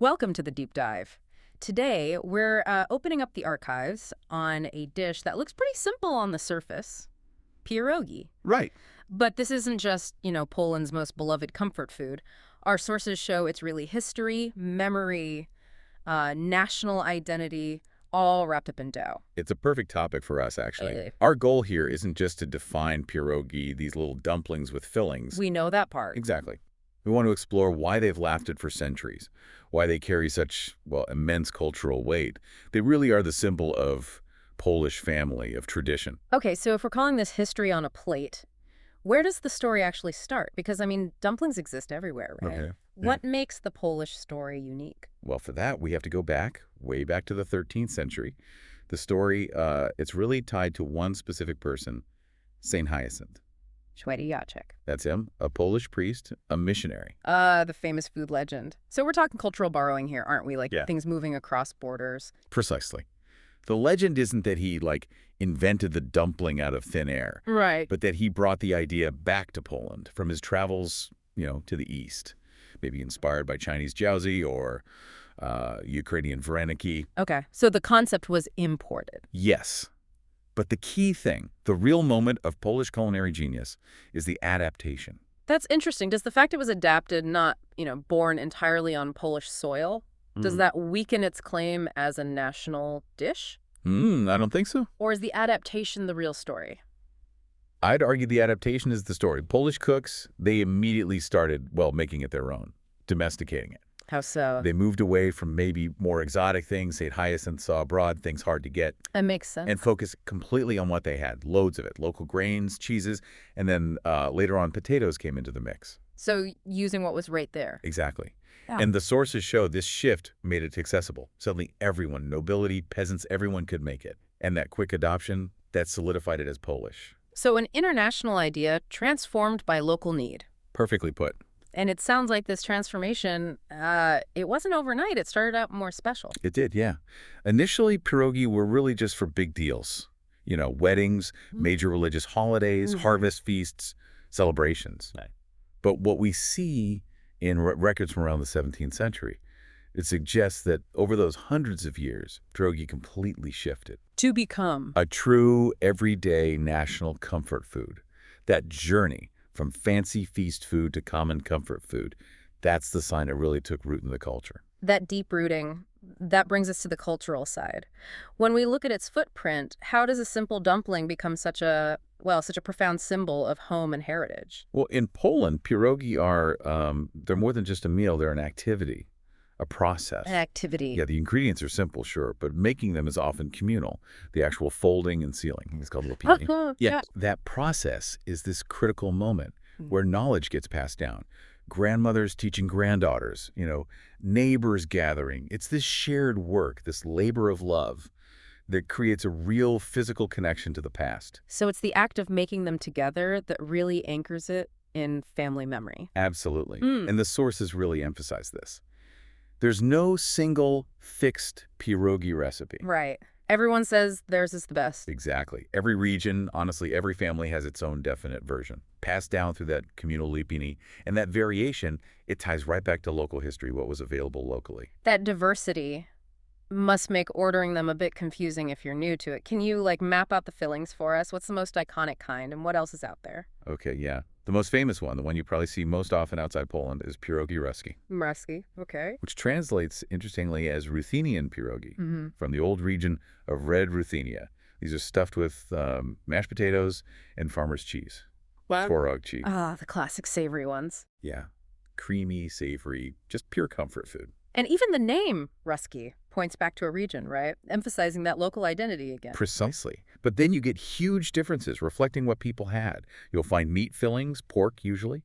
Welcome to the deep dive. Today, we're opening up the archives on a dish that looks pretty simple on the surface, pierogi. Right. But this isn't just, Poland's most beloved comfort food. Our sources show it's really history, memory, national identity, all wrapped up in dough. It's a perfect topic for us, actually. Eh, Our goal here isn't just to define pierogi, these little dumplings with fillings. We know that part. Exactly. We want to explore why they've lasted for centuries, why they carry such, well, immense cultural weight. They really are the symbol of Polish family, of tradition. Okay, so if we're calling this history on a plate, where does the story actually start? Because, dumplings exist everywhere, right? Okay. What makes the Polish story unique? Well, for that, we have to go back, way back to the 13th century. The story, it's really tied to one specific person, Saint Hyacinth. Jacek. That's him, a Polish priest, a missionary. The famous food legend. So we're talking cultural borrowing here, aren't we? Like Yeah. things moving across borders. Precisely. The legend isn't that he, invented the dumpling out of thin air, Right. but that he brought the idea back to Poland from his travels, to the east, maybe inspired by Chinese jiaozi or Ukrainian vareniki. Okay. So the concept was imported. Yes. But the key thing, the real moment of Polish culinary genius, is the adaptation. That's interesting. Does the fact it was adapted, not, born entirely on Polish soil, does that weaken its claim as a national dish? I don't think so. Or is the adaptation the real story? I'd argue the adaptation is the story. Polish cooks, they immediately started, making it their own, domesticating it. How so? They moved away from maybe more exotic things, St. Hyacinth saw abroad, things hard to get, That makes sense. and focused completely on what they had, loads of it, local grains, cheeses, and then later on potatoes came into the mix. So using what was right there. Exactly. Yeah. And the sources show this shift made it accessible. Suddenly everyone, nobility, peasants, everyone could make it. And that quick adoption, that solidified it as Polish. So an international idea transformed by local need. Perfectly put. And it sounds like this transformation, it wasn't overnight. It started out more special. It did, yeah. Initially, pierogi were really just for big deals. Weddings, major religious holidays, harvest feasts, celebrations. Right. But what we see in records from around the 17th century, it suggests that over those hundreds of years, pierogi completely shifted. To become. A true, everyday national comfort food. That journey from fancy feast food to common comfort food, that's the sign it really took root in the culture. That deep rooting, that brings us to the cultural side. When we look at its footprint, how does a simple dumpling become such a profound symbol of home and heritage? Well, in Poland, pierogi are, they're more than just a meal, they're an activity, a process. An activity. Yeah, the ingredients are simple, sure, but making them is often communal. The actual folding and sealing, it's called lupini. Yeah. That process is this critical moment where knowledge gets passed down. Grandmothers teaching granddaughters, neighbors gathering. It's this shared work, this labor of love that creates a real physical connection to the past. So it's the act of making them together that really anchors it in family memory. Absolutely. And the sources really emphasize this. There's no single fixed pierogi recipe. Right. Everyone says theirs is the best. Exactly. Every region, honestly, every family has its own definite version, passed down through that communal lipini. And that variation, it ties right back to local history, what was available locally. That diversity must make ordering them a bit confusing if you're new to it. Can you, map out the fillings for us? What's the most iconic kind, and what else is out there? Okay, yeah. The most famous one, the one you probably see most often outside Poland, is pierogi ruski, Mrusky. Okay. which translates, interestingly, as Ruthenian pierogi, from the old region of Red Ruthenia. These are stuffed with mashed potatoes and farmer's cheese. Wow. Tworog cheese. Ah, the classic savory ones. Yeah. Creamy, savory, just pure comfort food. And even the name, Rusky, points back to a region, right? Emphasizing that local identity again. Precisely. But then you get huge differences reflecting what people had. You'll find meat fillings, pork usually,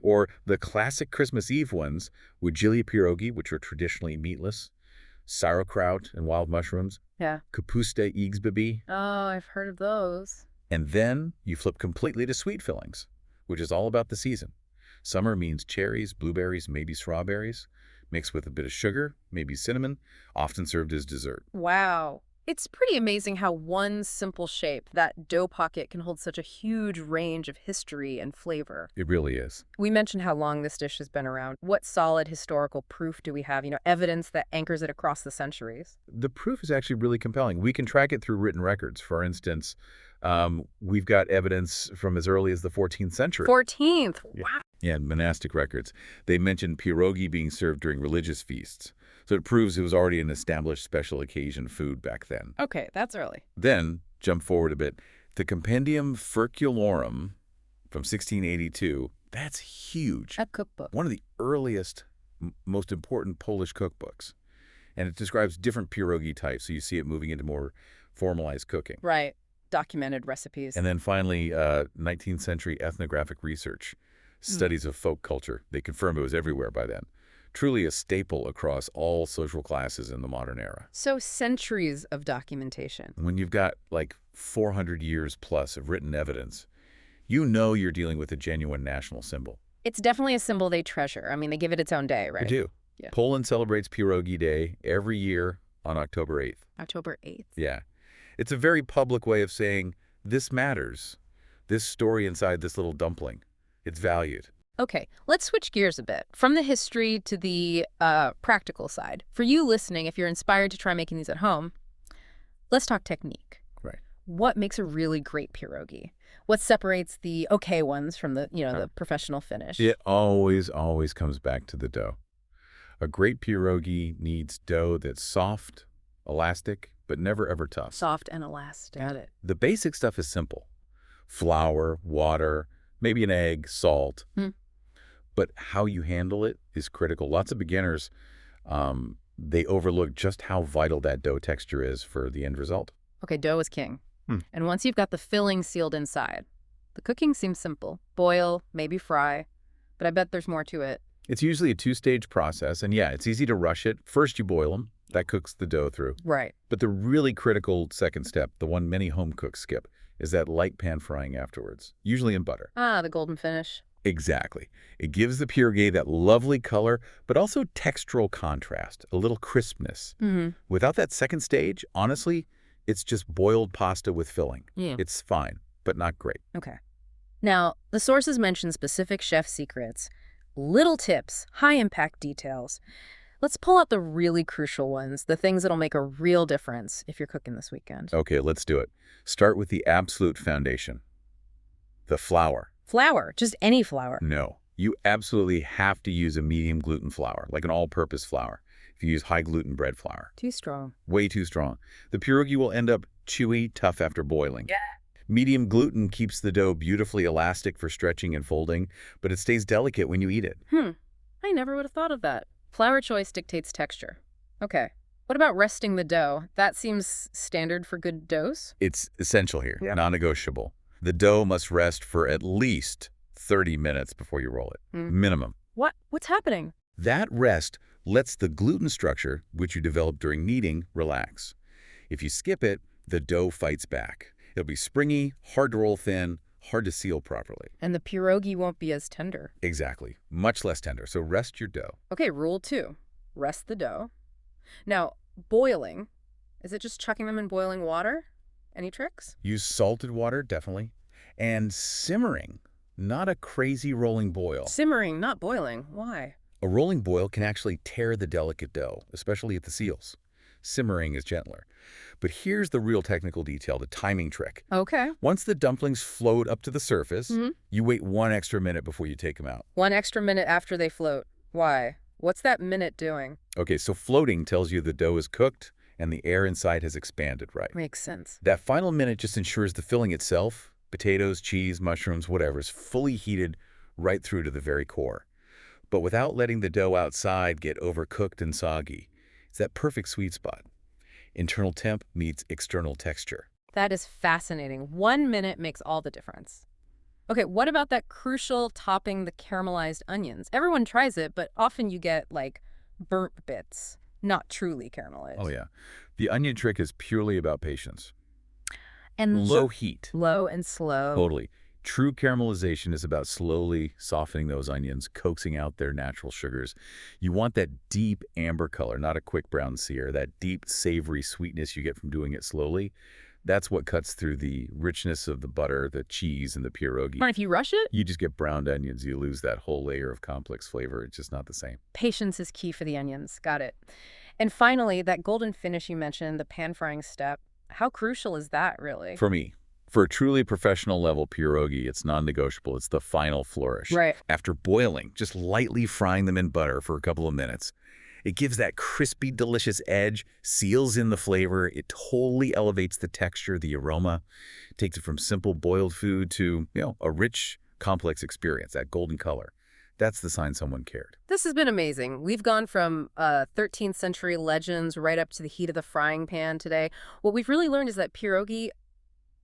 or the classic Christmas Eve ones with jili pierogi, which are traditionally meatless, sauerkraut and wild mushrooms, Yeah. kapusta igsbibi, Oh, I've heard of those. and then you flip completely to sweet fillings, which is all about the season. Summer means cherries, blueberries, maybe strawberries, mixed with a bit of sugar, maybe cinnamon, often served as dessert. Wow. It's pretty amazing how one simple shape, that dough pocket, can hold such a huge range of history and flavor. It really is. We mentioned how long this dish has been around. What solid historical proof do we have, evidence that anchors it across the centuries? The proof is actually really compelling. We can track it through written records. For instance, we've got evidence from as early as the 14th century. 14th. Yeah. Wow. Yeah, monastic records. They mentioned pierogi being served during religious feasts. So it proves it was already an established special occasion food back then. Okay, that's early. Then, jump forward a bit, the Compendium Ferculorum from 1682, that's huge. A cookbook. One of the earliest, most important Polish cookbooks. And it describes different pierogi types, so you see it moving into more formalized cooking. Right. Documented recipes. And then finally, 19th century ethnographic research, studies of folk culture. They confirm it was everywhere by then. Truly a staple across all social classes in the modern era. So centuries of documentation. When you've got like 400 years plus of written evidence, you know you're dealing with a genuine national symbol. It's definitely a symbol they treasure. I mean, they give it its own day, right? They do. Yeah. Poland celebrates Pierogi Day every year on October 8th. October 8th. Yeah. It's a very public way of saying, this matters. This story inside this little dumpling, it's valued. Okay, let's switch gears a bit. From the history to the practical side. For you listening, if you're inspired to try making these at home, let's talk technique. Right. What makes a really great pierogi? What separates the okay ones from the professional finish? It always comes back to the dough. A great pierogi needs dough that's soft, elastic, but never ever tough. Soft and elastic. Got it. The basic stuff is simple. Flour, water, maybe an egg, salt. But how you handle it is critical. Lots of beginners, they overlook just how vital that dough texture is for the end result. Okay, dough is king. And once you've got the filling sealed inside, the cooking seems simple. Boil, maybe fry, but I bet there's more to it. It's usually a two-stage process, and yeah, it's easy to rush it. First, you boil them. That cooks the dough through. Right. But the really critical second step, the one many home cooks skip, is that light pan frying afterwards, usually in butter. Ah, the golden finish. Exactly. It gives the pierogi that lovely color, but also textural contrast, a little crispness. Without that second stage, honestly, it's just boiled pasta with filling. Yeah. It's fine, but not great. Okay. Now, the sources mention specific chef secrets, little tips, high-impact details. Let's pull out the really crucial ones, the things that'll make a real difference if you're cooking this weekend. Okay, let's do it. Start with the absolute foundation, the flour. Flour, just any flour. No, you absolutely have to use a medium gluten flour, like an all-purpose flour. If you use high gluten bread flour. Too strong. Way too strong. The pierogi will end up chewy, tough after boiling. Yeah. Medium gluten keeps the dough beautifully elastic for stretching and folding, but it stays delicate when you eat it. I never would have thought of that. Flour choice dictates texture. Okay. What about resting the dough? That seems standard for good doughs? It's essential here, Yeah. non-negotiable. The dough must rest for at least 30 minutes before you roll it, minimum. What's happening? That rest lets the gluten structure, which you develop during kneading, relax. If you skip it, the dough fights back. It'll be springy, hard to roll thin, hard to seal properly. And the pierogi won't be as tender. Exactly. Much less tender, so rest your dough. Okay, rule 2. Rest the dough. Now, boiling. Is it just chucking them in boiling water? Any tricks? Use salted water, definitely. And simmering, not a crazy rolling boil. Simmering, not boiling. Why? A rolling boil can actually tear the delicate dough, especially at the seals. Simmering is gentler. But here's the real technical detail, the timing trick. Okay. Once the dumplings float up to the surface, you wait 1 extra minute before you take them out. 1 extra minute after they float. Why? What's that minute doing? Okay, so floating tells you the dough is cooked and the air inside has expanded right. Makes sense. That final minute just ensures the filling itself, potatoes, cheese, mushrooms, whatever, is fully heated right through to the very core. But without letting the dough outside get overcooked and soggy. It's that perfect sweet spot. Internal temp meets external texture. That is fascinating. 1 minute makes all the difference. Okay, what about that crucial topping the caramelized onions? Everyone tries it, but often you get, like, burnt bits, not truly caramelized. Oh, yeah. The onion trick is purely about patience. And Low heat. Low and slow. Totally. True caramelization is about slowly softening those onions, coaxing out their natural sugars. You want that deep amber color, not a quick brown sear, that deep savory sweetness you get from doing it slowly. That's what cuts through the richness of the butter, the cheese, and the pierogi. Or if you rush it, You just get browned onions, you lose that whole layer of complex flavor. It's just not the same. patience is key for the onions. Got it. And finally, that golden finish you mentioned, the pan frying step, how crucial is that really? For me, for a truly professional level pierogi, it's non-negotiable. It's the final flourish. Right. After boiling, just lightly frying them in butter for a couple of minutes, it gives that crispy, delicious edge, seals in the flavor. It totally elevates the texture, the aroma, takes it from simple boiled food to, a rich, complex experience, that golden color. That's the sign someone cared. This has been amazing. We've gone from 13th century legends right up to the heat of the frying pan today. What we've really learned is that pierogi,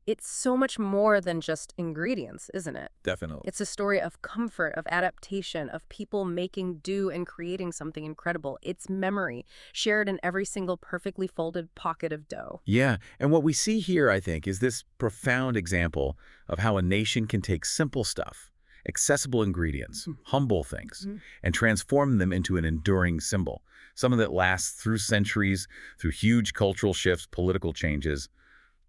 it's so much more than just ingredients, isn't it? Definitely. It's a story of comfort, of adaptation, of people making do and creating something incredible. It's memory, shared in every single perfectly folded pocket of dough. Yeah, and what we see here, I think, is this profound example of how a nation can take simple stuff, accessible ingredients, humble things, and transform them into an enduring symbol, something that lasts through centuries, through huge cultural shifts, political changes,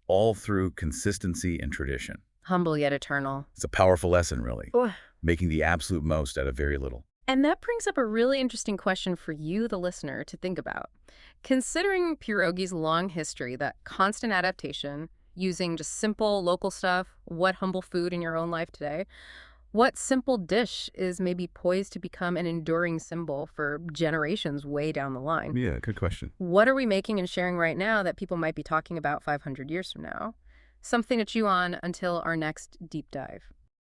all through consistency and tradition. Humble yet eternal. It's a powerful lesson, really, Oh. making the absolute most out of very little. And that brings up a really interesting question for you, the listener, to think about. Considering pierogi's long history, that constant adaptation, using just simple local stuff, what humble food in your own life today, what simple dish is maybe poised to become an enduring symbol for generations way down the line? Yeah, good question. What are we making and sharing right now that people might be talking about 500 years from now? Something to chew on until our next deep dive.